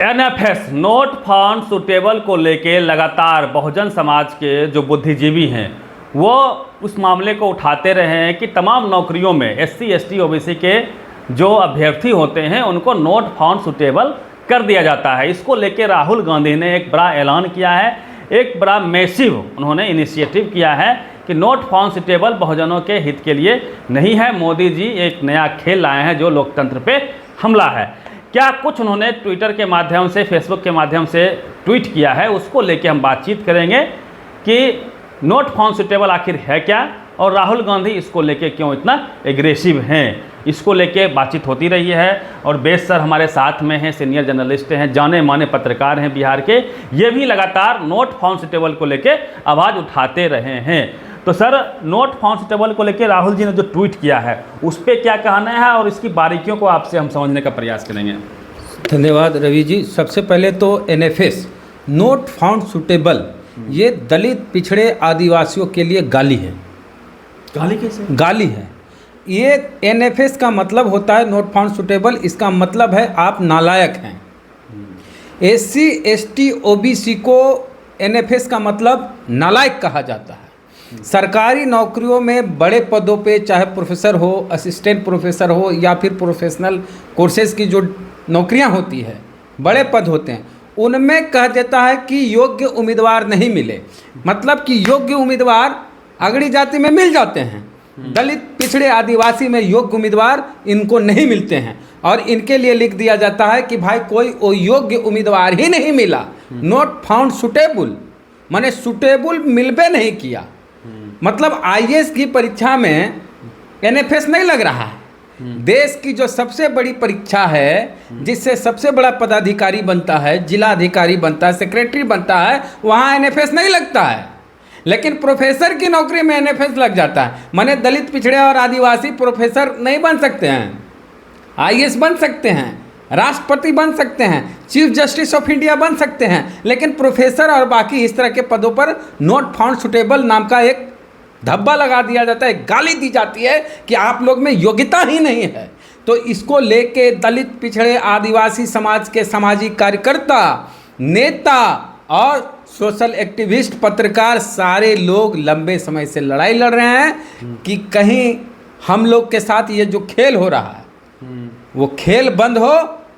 NFS not found suitable को लेके लगातार बहुजन समाज के जो बुद्धिजीवी हैं वो उस मामले को उठाते रहे हैं कि तमाम नौकरियों में एससी एसटी ओबीसी के जो अभ्यर्थी होते हैं उनको नॉट फाउंड सुटेबल कर दिया जाता है। इसको लेके राहुल गांधी ने एक बड़ा ऐलान किया है, एक बड़ा मैसिव उन्होंने इनिशिएटिव किया है कि नॉट फाउंड सुटेबल बहुजनों के हित के लिए नहीं है। मोदी जी एक नया खेल लाए हैं जो लोकतंत्र पे हमला है। क्या कुछ उन्होंने ट्विटर के माध्यम से, फेसबुक के माध्यम से ट्वीट किया है, उसको लेके हम बातचीत करेंगे कि नॉट फाउंड सुटेबल आखिर है क्या और राहुल गांधी इसको लेके क्यों इतना एग्रेसिव हैं। इसको लेके बातचीत होती रही है और बेस सर हमारे साथ में हैं, सीनियर जर्नलिस्ट हैं, जाने माने पत्रकार हैं बिहार के, ये भी लगातार नॉट फाउंड सुटेबल को लेके आवाज़ उठाते रहे हैं। तो सर, नॉट फाउंड सुटेबल को लेके राहुल जी ने जो ट्वीट किया है उस पर क्या कहना है और इसकी बारीकियों को आपसे हम समझने का प्रयास करेंगे। धन्यवाद रवि जी। सबसे पहले तो एनएफएस नॉट फाउंड सुटेबल ये दलित पिछड़े आदिवासियों के लिए गाली है। गाली कैसे? गाली है। ये एनएफएस का मतलब होता है नॉट फाउंड सुटेबल, इसका मतलब है आप नालायक हैं। एससी एसटी ओबीसी को एनएफएस का मतलब नालायक कहा जाता है। सरकारी नौकरियों में बड़े पदों पे, चाहे प्रोफेसर हो, असिस्टेंट प्रोफेसर हो या फिर प्रोफेशनल कोर्सेज की जो नौकरियां होती है, बड़े पद होते हैं, उनमें कह देता है कि योग्य उम्मीदवार नहीं मिले। मतलब कि योग्य उम्मीदवार अगड़ी जाति में मिल जाते हैं, दलित पिछड़े आदिवासी में योग्य उम्मीदवार इनको नहीं मिलते हैं और इनके लिए लिख दिया जाता है कि भाई कोई योग्य उम्मीदवार ही नहीं मिला, नॉट फाउंड सुटेबल, माने सुटेबल मिलबे नहीं किया। मतलब आईएएस की परीक्षा में एनएफएस नहीं लग रहा है। देश की जो सबसे बड़ी परीक्षा है, जिससे सबसे बड़ा पदाधिकारी बनता है, जिला अधिकारी बनता है, सेक्रेटरी बनता है, वहाँ एनएफएस नहीं लगता है। लेकिन प्रोफेसर की नौकरी में एनएफएस लग जाता है। माने दलित पिछड़े और आदिवासी प्रोफेसर नहीं बन सकते हैं, आईएएस बन सकते हैं, राष्ट्रपति बन सकते हैं, चीफ जस्टिस ऑफ इंडिया बन सकते हैं, लेकिन प्रोफेसर और बाकी इस तरह के पदों पर नॉट फाउंड सुटेबल नाम का एक धब्बा लगा दिया जाता है, गाली दी जाती है कि आप लोग में योग्यता ही नहीं है। तो इसको लेके दलित पिछड़े आदिवासी समाज के सामाजिक कार्यकर्ता, नेता और सोशल एक्टिविस्ट, पत्रकार, सारे लोग लंबे समय से लड़ाई लड़ रहे हैं कि कहीं हम लोग के साथ ये जो खेल हो रहा है वो खेल बंद हो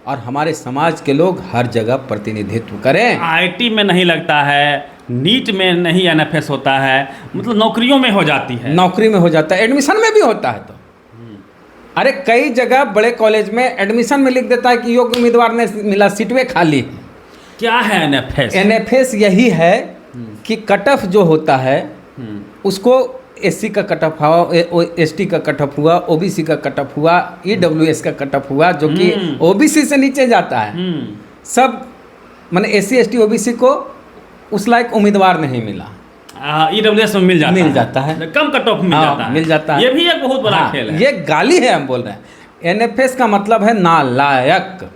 और हमारे समाज के लोग हर जगह प्रतिनिधित्व करें। आईटी में नहीं लगता है, नीट में नहीं एनएफएस होता है, मतलब नौकरियों में हो जाती है। नौकरी में हो जाता है, एडमिशन में भी होता है। तो अरे कई जगह बड़े कॉलेज में एडमिशन में लिख देता है कि योग्य उम्मीदवार ने मिला, सीटें खाली है। क्या है एनएफएस? एनएफएस यही है कि कट ऑफ जो होता है उसको एससी का कट ऑफ हुआ, एसटी का कट ऑफ हुआ, ओबीसी का कट ऑफ हुआ, ईडब्ल्यूएस का कट ऑफ हुआ, जो कि ओबीसी से नीचे जाता है। सब माने एससी एसटी ओबीसी को उस लायक उम्मीदवार नहीं मिला, ईडब्ल्यूएस में मिल जाता है, कम कट ऑफ मिल जाता है। ये भी एक बहुत बड़ा खेल है। ये गाली है, हम बोल रहे हैं। एनएफएस का मतलब है नालायक,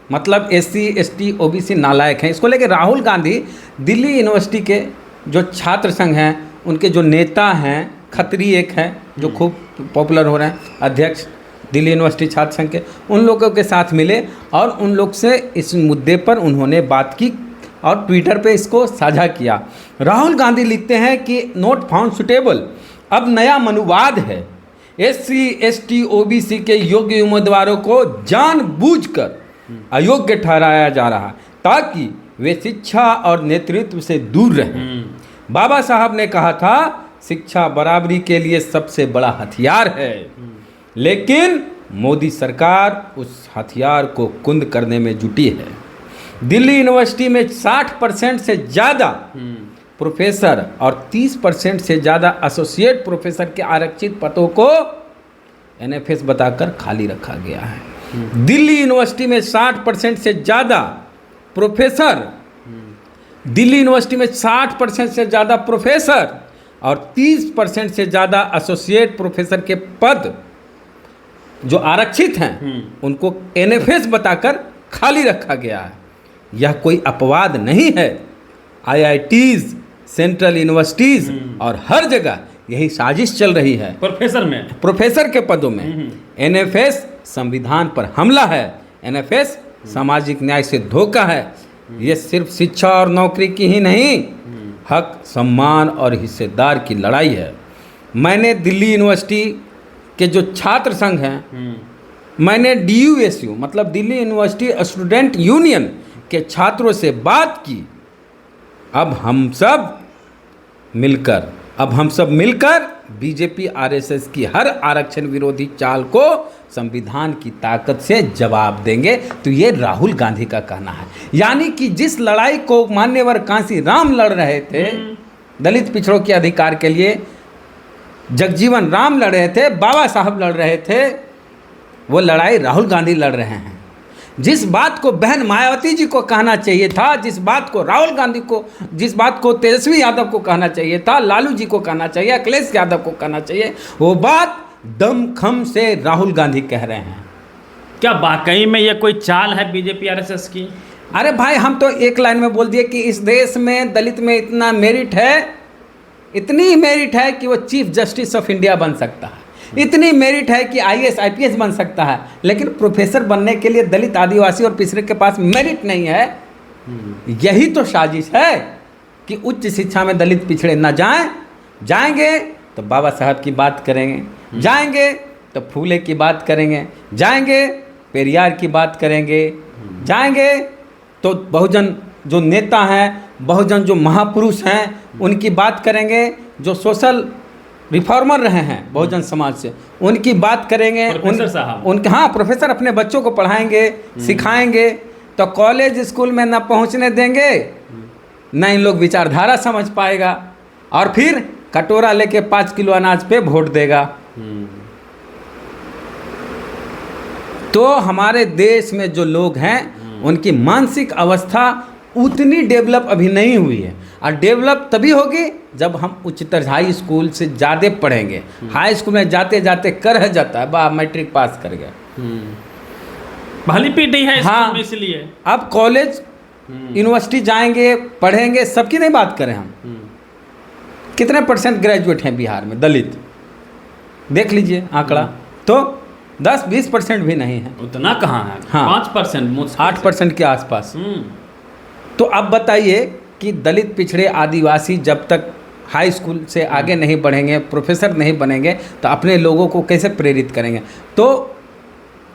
मतलब एससी एसटी ओबीसी नालायक हैं। इसको लेके राहुल गांधी दिल्ली यूनिवर्सिटी के जो छात्र संघ हैं, उनके जो नेता हैं, खत्री एक हैं जो खूब पॉपुलर हो रहे हैं, अध्यक्ष दिल्ली यूनिवर्सिटी छात्र संघ के, उन लोगों के साथ मिले और उन लोग से इस मुद्दे पर उन्होंने बात की और ट्विटर पे इसको साझा किया। राहुल गांधी लिखते हैं कि नॉट फाउंड सुटेबल अब नया मनुवाद है। एससी एसटी ओबीसी के योग्य उम्मीदवारों को जानबूझकर अयोग्य ठहराया जा रहा है ताकि वे शिक्षा और नेतृत्व से दूर रहें। बाबा साहब ने कहा था शिक्षा बराबरी के लिए सबसे बड़ा हथियार है, लेकिन मोदी सरकार उस हथियार को कुंद करने में जुटी है। दिल्ली यूनिवर्सिटी में 60% से ज़्यादा प्रोफेसर और 30% से ज़्यादा एसोसिएट प्रोफेसर के आरक्षित पदों को एनएफएस बताकर खाली रखा गया है। दिल्ली यूनिवर्सिटी में 60% से ज़्यादा प्रोफेसर, दिल्ली यूनिवर्सिटी में 60% से ज़्यादा प्रोफेसर और 30% से ज़्यादा एसोसिएट प्रोफेसर के पद जो आरक्षित हैं उनको एनएफएस बताकर खाली रखा गया है। यह कोई अपवाद नहीं है। आईआईटीज, सेंट्रल यूनिवर्सिटीज़ और हर जगह यही साजिश चल रही है। प्रोफेसर के पदों में एनएफएस संविधान पर हमला है। एनएफएस सामाजिक न्याय से धोखा है। ये सिर्फ शिक्षा और नौकरी की ही नहीं, हक, सम्मान और हिस्सेदार की लड़ाई है। मैंने दिल्ली यूनिवर्सिटी के जो छात्र संघ हैं, मैंने DUSU मतलब दिल्ली यूनिवर्सिटी स्टूडेंट यूनियन के छात्रों से बात की। अब हम सब मिलकर बीजेपी RSS की हर आरक्षण विरोधी चाल को संविधान की ताकत से जवाब देंगे। तो ये राहुल गांधी का कहना है। यानी कि जिस लड़ाई को मान्यवर कांसी राम लड़ रहे थे दलित पिछड़ों के अधिकार के लिए, जगजीवन राम लड़ रहे थे, बाबा साहब लड़ रहे थे, वो लड़ाई राहुल गांधी लड़ रहे हैं। जिस बात को बहन मायावती जी को कहना चाहिए था, जिस बात को राहुल गांधी को, जिस बात को तेजस्वी यादव को कहना चाहिए था, लालू जी को कहना चाहिए, अखिलेश यादव को कहना चाहिए, वो बात दमखम से राहुल गांधी कह रहे हैं। क्या वाकई में ये कोई चाल है बीजेपी RSS की? अरे भाई, हम तो एक लाइन में बोल दिए कि इस देश में दलित में इतना मेरिट है, इतनी मेरिट है कि वो चीफ जस्टिस ऑफ इंडिया बन सकता है, इतनी मेरिट है कि IAS IPS बन सकता है। लेकिन प्रोफेसर बनने के लिए दलित, आदिवासी और पिछड़े के पास मेरिट नहीं है। यही तो साजिश है कि उच्च शिक्षा में दलित पिछड़े ना जाएं। जाएंगे तो बाबा साहब की बात करेंगे, जाएंगे तो फूले की बात करेंगे, जाएंगे पेरियार की बात करेंगे, जाएंगे तो बहुजन जो नेता हैं, बहुजन जो महापुरुष हैं, उनकी बात करेंगे। जो सोशल रिफॉर्मर रहे हैं बहुजन समाज से, उनकी बात करेंगे। उनके हाँ, प्रोफेसर अपने बच्चों को पढ़ाएंगे, सिखाएंगे। तो कॉलेज स्कूल में ना पहुंचने देंगे, ना इन लोग विचारधारा समझ पाएगा, और फिर कटोरा लेके 5 किलो अनाज पे वोट देगा। तो हमारे देश में जो लोग हैं, उनकी मानसिक अवस्था उतनी डेवलप अभी नहीं हुई है। और डेवलप तभी होगी जब हम उच्चतर हाई स्कूल से ज़्यादा पढ़ेंगे। हाई स्कूल में जाते जाते कर जाता है, बा मैट्रिक पास कर गया, भली पीटी है हाँ, में इसलिए अब कॉलेज यूनिवर्सिटी जाएंगे, पढ़ेंगे। सबकी नहीं बात करें हम, कितने % ग्रेजुएट हैं बिहार में दलित, देख लीजिए आंकड़ा, तो 10-20% भी नहीं है। उतना कहाँ है? हाँ, 5%, 8% के आसपास। तो अब बताइए कि दलित, पिछड़े, आदिवासी जब तक हाई स्कूल से आगे नहीं बढ़ेंगे, प्रोफेसर नहीं बनेंगे, तो अपने लोगों को कैसे प्रेरित करेंगे? तो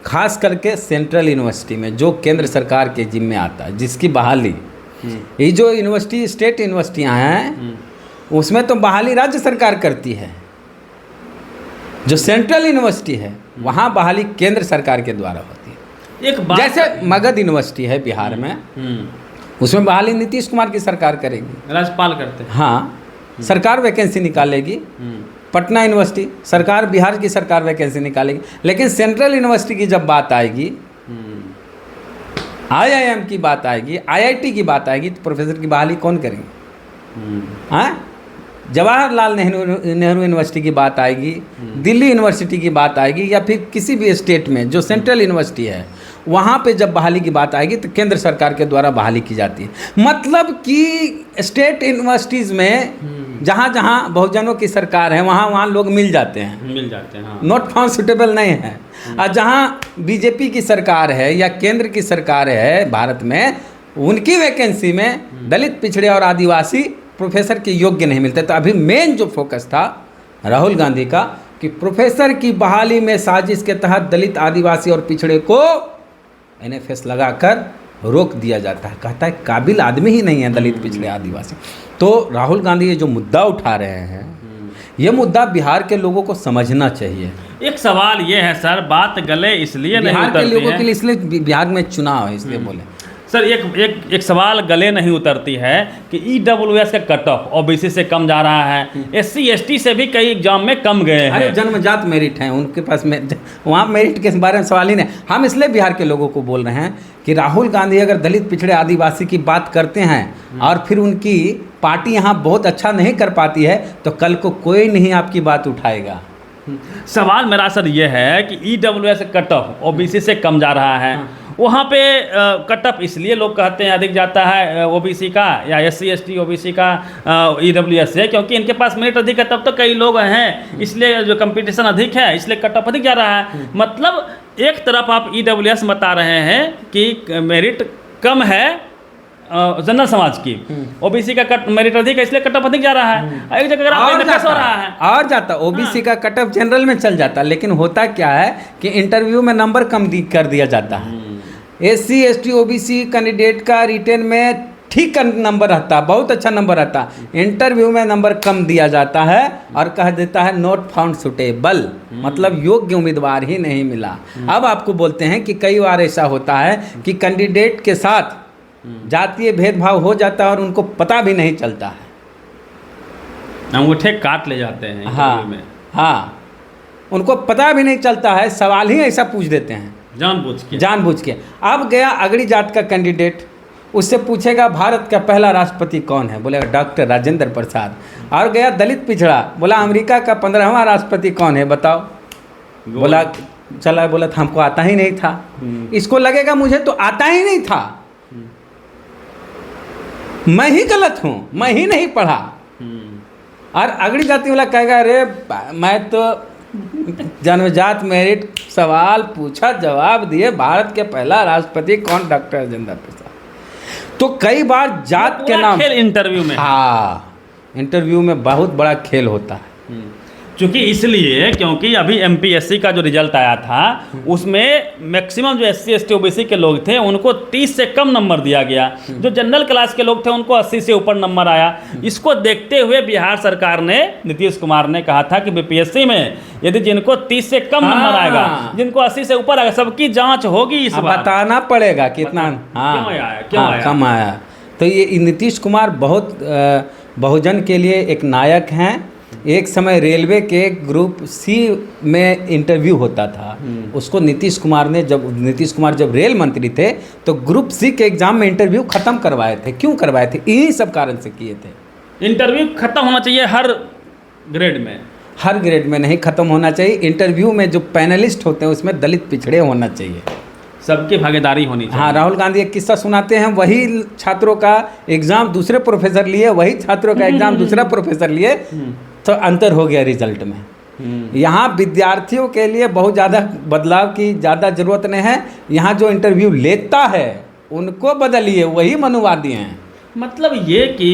खास करके सेंट्रल यूनिवर्सिटी में जो केंद्र सरकार के जिम्मे आता है, जिसकी बहाली, ये जो यूनिवर्सिटी, स्टेट यूनिवर्सिटियां हैं, उसमें तो बहाली राज्य सरकार करती है। जो सेंट्रल यूनिवर्सिटी है वहाँ बहाली केंद्र सरकार के द्वारा होती है। एक बात, जैसे मगध यूनिवर्सिटी है बिहार में, उसमें बहाली नीतीश कुमार की सरकार करेगी, राज्यपाल करते हैं। हाँ, सरकार वैकेंसी निकालेगी। पटना यूनिवर्सिटी सरकार, बिहार की सरकार वैकेंसी निकालेगी। लेकिन सेंट्रल यूनिवर्सिटी की जब बात आएगी, IIM की बात आएगी, IIT की बात आएगी, तो प्रोफेसर की बहाली कौन करेंगे? हाँ, जवाहरलाल नेहरू यूनिवर्सिटी की बात आएगी, दिल्ली यूनिवर्सिटी की बात आएगी, या फिर किसी भी स्टेट में जो सेंट्रल यूनिवर्सिटी है, वहाँ पे जब बहाली की बात आएगी तो केंद्र सरकार के द्वारा बहाली की जाती है। मतलब कि स्टेट यूनिवर्सिटीज़ में जहाँ जहाँ बहुजनों की सरकार है, वहाँ वहाँ लोग मिल जाते हैं, हाँ। नॉट फाउंड सुटेबल नहीं है। और जहाँ बीजेपी की सरकार है या केंद्र की सरकार है भारत में, उनकी वैकेंसी में दलित, पिछड़े और आदिवासी प्रोफेसर के योग्य नहीं मिलते। तो अभी मेन जो फोकस था राहुल गांधी का कि प्रोफेसर की बहाली में साजिश के तहत दलित, आदिवासी और पिछड़े को NFS लगाकर रोक दिया जाता है। कहता है काबिल आदमी ही नहीं है दलित, पिछड़े, आदिवासी। तो राहुल गांधी ये जो मुद्दा उठा रहे हैं, ये मुद्दा बिहार के लोगों को समझना चाहिए। एक सवाल ये है सर, बात गले इसलिए नहीं उतरती है, बिहार के लोगों के लिए, इसलिए बिहार में चुनाव है इसलिए बोले सर, एक सवाल गले नहीं उतरती है कि EWS का कट ऑफ OBC से कम जा रहा है, SC ST से भी कई एग्जाम में कम गए हैं। जन्मजात मेरिट हैं उनके पास, वहाँ मेरिट के बारे में सवाल ही नहीं। हम इसलिए बिहार के लोगों को बोल रहे हैं कि राहुल गांधी अगर दलित, पिछड़े, आदिवासी की बात करते हैं और फिर उनकी पार्टी यहाँ बहुत अच्छा नहीं कर पाती है, तो कल को कोई नहीं आपकी बात उठाएगा। सवाल मेरा सर ये है कि EWS कट ऑफ OBC से कम जा रहा है, वहाँ पे कट ऑफ इसलिए लोग कहते हैं अधिक जाता है OBC का या SC ST OBC का EWS से, क्योंकि इनके पास मेरिट अधिक है, तब तो कई लोग हैं, इसलिए जो कंपटीशन अधिक है, इसलिए कट ऑफ अधिक जा रहा है। मतलब एक तरफ आप EWS बता रहे हैं कि मेरिट कम है जनरल समाज की, ओबीसी का मेरिट अधिक है इसलिए कट ऑफ अधिक जा रहा है। एक जगह आप NFS हो रहा है और जाता ओबीसी का कट ऑफ जनरल में चल जाता, लेकिन होता क्या है कि इंटरव्यू में नंबर कम कर दिया जाता है। SC ST OBC कैंडिडेट का रिटेन में ठीक नंबर रहता, बहुत अच्छा नंबर रहता, इंटरव्यू में नंबर कम दिया जाता है और कह देता है नॉट फाउंड सुटेबल, मतलब योग्य उम्मीदवार ही नहीं मिला। अब आपको बोलते हैं कि कई बार ऐसा होता है कि कैंडिडेट के साथ जातीय भेदभाव हो जाता है और उनको पता भी नहीं चलता है, अंगूठे काट ले जाते हैं इंटरव्यू में। हाँ, उनको पता भी नहीं चलता है, सवाल ही ऐसा पूछ देते हैं जानबूझ के। अब गया अगड़ी जात का कैंडिडेट, उससे पूछेगा भारत का पहला राष्ट्रपति कौन है, बोलेगा डॉक्टर राजेंद्र प्रसाद। और गया दलित पिछड़ा, बोला अमेरिका का 15वां राष्ट्रपति कौन है बताओ, बोला बोला था हमको आता ही नहीं था। इसको लगेगा मुझे तो आता ही नहीं था, मैं ही गलत हूँ, मैं ही नहीं पढ़ा। और अगड़ी जाति वाला कहेगा अरे मैं तो जन्मजात मेरिट, सवाल पूछा जवाब दिए, भारत के पहला राष्ट्रपति कौन, डॉक्टर राजेंद्र प्रसाद। तो कई बार जात के नाम खेल इंटरव्यू में, हाँ, इंटरव्यू में बहुत बड़ा खेल होता है। चूँकि इसलिए क्योंकि अभी MPSC का जो रिजल्ट आया था उसमें मैक्सिमम जो SC ST OBC के लोग थे उनको 30 से कम नंबर दिया गया, जो जनरल क्लास के लोग थे उनको 80 से ऊपर नंबर आया। इसको देखते हुए बिहार सरकार ने, नीतीश कुमार ने कहा था कि BPSC में यदि जिनको 30 से कम नंबर आएगा, जिनको 80 से ऊपर आएगा, सबकी जाँच होगी। इस बार बताना पड़ेगा कितना क्यों आया कम आया। तो ये नीतीश कुमार बहुत बहुजन के लिए एक नायक हैं। एक समय रेलवे के ग्रुप C में इंटरव्यू होता था, उसको नीतीश कुमार जब रेल मंत्री थे तो ग्रुप C के एग्जाम में इंटरव्यू खत्म करवाए थे। क्यों करवाए थे? इन्हीं सब कारण से किए थे। इंटरव्यू खत्म होना चाहिए हर ग्रेड में नहीं खत्म होना चाहिए। इंटरव्यू में जो पैनलिस्ट होते हैं उसमें दलित पिछड़े होना चाहिए, सबकी भागीदारी होनी चाहिए। हाँ, राहुल गांधी एक किस्सा सुनाते हैं, वही छात्रों का एग्जाम दूसरे प्रोफेसर लिए, वही छात्रों का एग्जाम दूसरा प्रोफेसर लिए, तो अंतर हो गया रिजल्ट में। यहाँ विद्यार्थियों के लिए बहुत ज़्यादा बदलाव की ज़्यादा ज़रूरत नहीं है। यहाँ जो इंटरव्यू लेता है उनको बदलिए, वही मनुवादी हैं। मतलब ये कि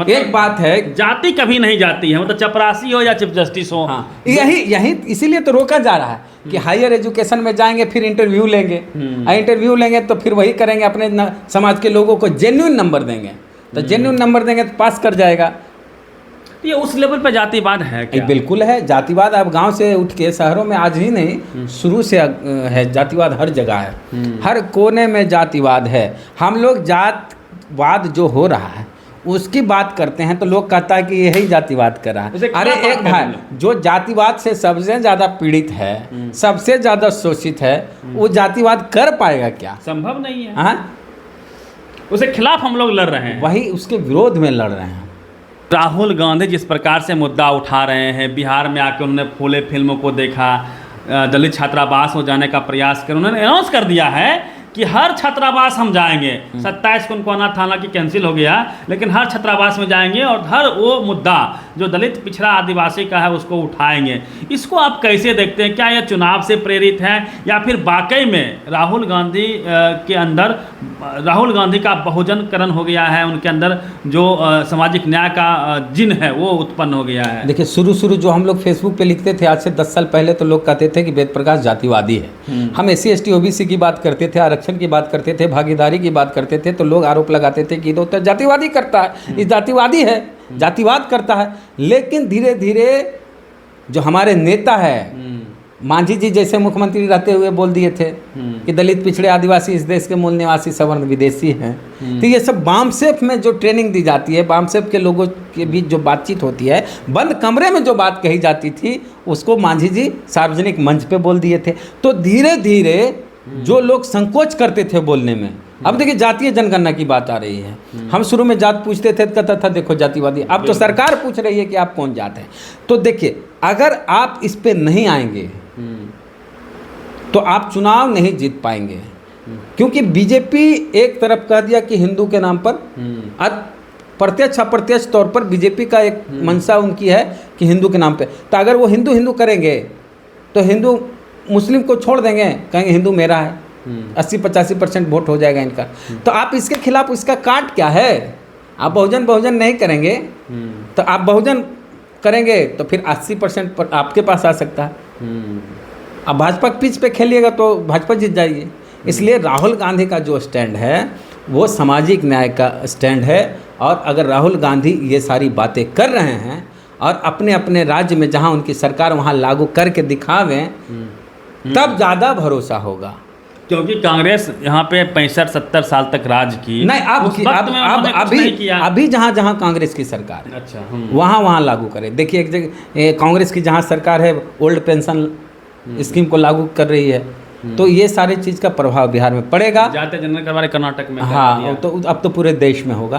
एक बात है, जाति कभी नहीं जाती है, मतलब चपरासी हो या चीफ जस्टिस हो। हाँ, यही इसीलिए तो रोका जा रहा है कि हायर एजुकेशन में जाएंगे फिर इंटरव्यू लेंगे, इंटरव्यू लेंगे तो फिर वही करेंगे, अपने समाज के लोगों को जेन्युइन नंबर देंगे, तो जेन्युइन नंबर देंगे तो पास कर जाएगा। ये उस लेवल पे जातिवाद है क्या? बिल्कुल है जातिवाद। अब गांव से उठ के शहरों में आज ही नहीं, शुरू से है जातिवाद, हर जगह है, हर कोने में जातिवाद है। हम लोग जातवाद जो हो रहा है उसकी बात करते हैं तो लोग कहता है कि यही जातिवाद कर रहा है। अरे एक भाई जो जातिवाद से सबसे ज़्यादा पीड़ित है, सबसे ज़्यादा शोषित है, वो जातिवाद कर पाएगा क्या? संभव नहीं है। हाँ, उसके खिलाफ हम लोग लड़ रहे हैं, वही उसके विरोध में लड़ रहे हैं। राहुल गांधी जिस प्रकार से मुद्दा उठा रहे हैं, बिहार में आकर उन्होंने फूले फिल्मों को देखा, दलित छात्रावास हो जाने का प्रयास कर, उन्होंने अनाउंस कर दिया है कि हर छात्रावास हम जाएंगे। 27 को उनको आना था, हालांकि कैंसिल हो गया, लेकिन हर छात्रावास में जाएंगे और हर वो मुद्दा जो दलित पिछड़ा आदिवासी का है उसको उठाएंगे। इसको आप कैसे देखते हैं? क्या यह चुनाव से प्रेरित है या फिर वाकई में राहुल गांधी के अंदर, राहुल गांधी का बहुजनकरण हो गया है, उनके अंदर जो सामाजिक न्याय का जिन है वो उत्पन्न हो गया है? देखिए, शुरू जो हम लोग फेसबुक पे लिखते थे आज से 10 साल पहले, तो लोग कहते थे कि वेद प्रकाश जातिवादी है। हम SC ST OBC की बात करते थे, आरक्षण की बात करते थे, भागीदारी की बात करते थे, तो लोग आरोप लगाते थे कि तो जातिवादी करता है, ये जातिवादी है, जातिवाद करता है। लेकिन धीरे धीरे जो हमारे नेता है, मांझी जी जैसे मुख्यमंत्री रहते हुए बोल दिए थे कि दलित पिछड़े आदिवासी इस देश के मूल निवासी सवर्ण विदेशी हैं। तो ये सब बामसेफ में जो ट्रेनिंग दी जाती है, बामसेफ के लोगों के बीच जो बातचीत होती है, बंद कमरे में जो बात कही जाती थी, उसको मांझी जी सार्वजनिक मंच पे बोल दिए थे। तो धीरे धीरे जो लोग संकोच करते थे बोलने में, अब देखिए जातीय जनगणना की बात आ रही है। हम शुरू में जात पूछते थे तो कहता था देखो जातिवादी, अब तो सरकार पूछ रही है कि आप कौन जात हैं। तो देखिए, अगर आप इस पे नहीं आएंगे तो आप चुनाव नहीं जीत पाएंगे, क्योंकि बीजेपी एक तरफ कह दिया कि हिंदू के नाम पर, प्रत्यक्ष अप्रत्यक्ष तौर पर बीजेपी का एक मंशा उनकी है कि हिंदू के नाम पे, तो अगर वो हिंदू करेंगे तो हिंदू मुस्लिम को छोड़ देंगे, कहेंगे हिंदू मेरा है, 80-85% वोट हो जाएगा इनका। तो आप इसके खिलाफ इसका काट क्या है? आप बहुजन नहीं करेंगे तो आप बहुजन करेंगे तो फिर 80% पर आपके पास आ सकता है। अब भाजपा के पिच पे खेलिएगा तो भाजपा जीत जाएगी। इसलिए राहुल गांधी का जो स्टैंड है वो सामाजिक न्याय का स्टैंड है। और अगर राहुल गांधी ये सारी बातें कर रहे हैं और अपने अपने राज्य में जहां उनकी सरकार वहां लागू करके दिखावें तब ज़्यादा भरोसा होगा। क्योंकि कांग्रेस यहाँ पे 65-70 साल तक राज की। नहीं, अभी जहाँ कांग्रेस की सरकार है, अच्छा, वहाँ लागू करें। देखिए एक जगह कांग्रेस की जहाँ सरकार है ओल्ड पेंशन स्कीम को लागू कर रही है, तो ये सारे चीज़ का प्रभाव बिहार में पड़ेगा। जाते जनरल करवा रहे कर्नाटक में। हाँ, तो अब तो पूरे देश में होगा।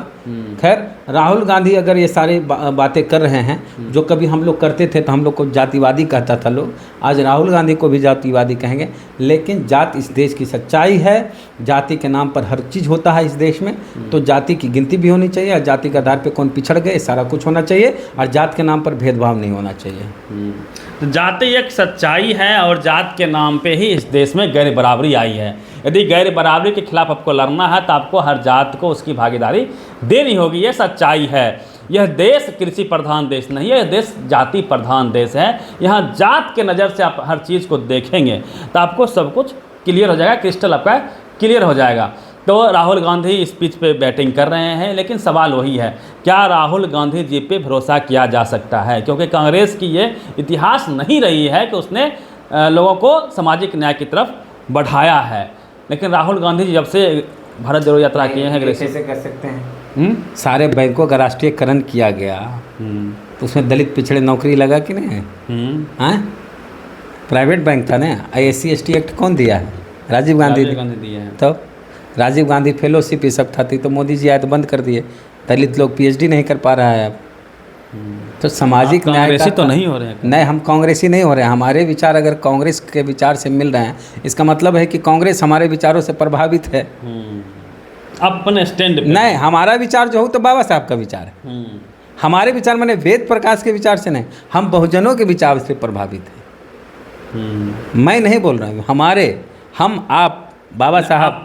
खैर, राहुल गांधी अगर ये सारी बातें कर रहे हैं जो कभी हम लोग करते थे तो हम लोग को जातिवादी कहता था लोग, आज राहुल गांधी को भी जातिवादी कहेंगे। लेकिन जात इस देश की सच्चाई है, जाति के नाम पर हर चीज़ होता है इस देश में। तो जाति की गिनती भी होनी चाहिए और जाति के आधार पर कौन पिछड़ गए सारा कुछ होना चाहिए और जात के नाम पर भेदभाव नहीं होना चाहिए। तो जाति एक सच्चाई है और जात के नाम पे ही इस देश में गैर बराबरी आई है। यदि गैर बराबरी के खिलाफ आपको लड़ना है तो आपको हर जात को उसकी भागीदारी देनी होगी, ये सच्चाई है। यह देश कृषि प्रधान देश नहीं है, यह देश जाति प्रधान देश है। यहाँ जात के नज़र से आप हर चीज़ को देखेंगे तो आपको सब कुछ क्लियर हो जाएगा, क्रिस्टल आपका क्लियर हो जाएगा। तो राहुल गांधी इस पिच पे बैटिंग कर रहे हैं, लेकिन सवाल वही है, क्या राहुल गांधी जी पे भरोसा किया जा सकता है? क्योंकि कांग्रेस की ये इतिहास नहीं रही है कि उसने लोगों को सामाजिक न्याय की तरफ बढ़ाया है। लेकिन राहुल गांधी जी जब से भारत जोड़ो यात्रा किए हैं, कैसे कर सकते हैं? सारे बैंकों का राष्ट्रीयकरण किया गया तो उसमें दलित पिछड़े नौकरी लगा कि नहीं? प्राइवेट बैंक था ना। SC/ST एक्ट कौन दिया है? राजीव गांधी दिया है। तो राजीव गांधी फेलोशिप ये सब था, तो मोदी जी आए तो बंद कर दिए। दलित लोग PhD नहीं कर पा रहा है अब। तो सामाजिक न्याय कांग्रेसी तो नहीं हो रहे हैं। नहीं, हम कांग्रेसी नहीं हो रहे हैं। हमारे विचार अगर कांग्रेस के विचार से मिल रहे हैं, इसका मतलब है कि कांग्रेस हमारे विचारों से प्रभावित है। अपने स्टैंड पे नहीं, हमारा विचार जो हो तो बाबा साहब का विचार है। हमारे विचार मैंने वेद प्रकाश के विचार से नहीं, हम बहुजनों के विचार से प्रभावित हैं। मैं नहीं बोल रहा हूँ, हम आप बाबा साहब